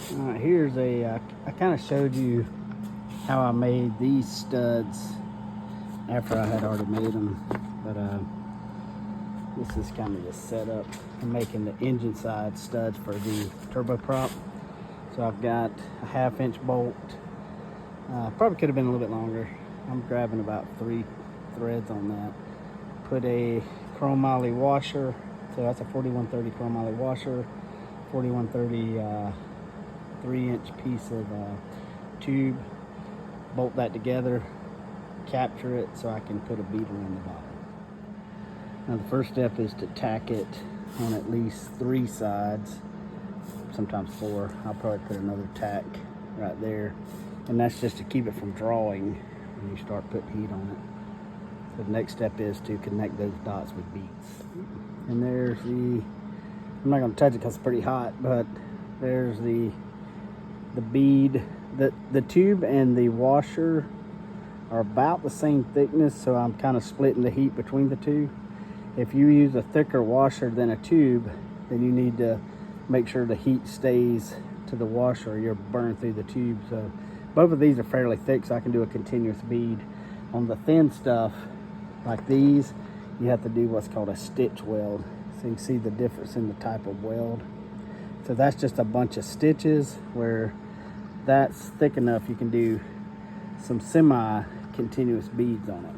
Here's I kind of showed you how I made these studs after I had already made them, but this is kind of the setup. I'm making the engine side studs for the turboprop. So I've got a 1/2 inch bolt. Probably could have been a little bit longer. I'm grabbing about 3 threads on that. Put a chromoly washer. So that's a 4130 chromoly washer. 4130 3-inch piece of tube. Bolt that together. Capture it so I can put a beater on the bottom. Now the first step is to tack it on at least 3 sides, sometimes 4. I'll probably put another tack right there, and that's just to keep it from drawing when you start putting heat on it. So the next step is to connect those dots with beads. And there's I'm not going to touch it because it's pretty hot, but there's the bead. The tube and the washer are about the same thickness, so I'm kind of splitting the heat between the two. If you use a thicker washer than a tube, then you need to make sure the heat stays to the washer or you'll burn through the tube. So both of these are fairly thick, so I can do a continuous bead. On the thin stuff, like these, you have to do what's called a stitch weld. So you can see the difference in the type of weld. So that's just a bunch of stitches where that's thick enough you can do some semi-continuous beads on it.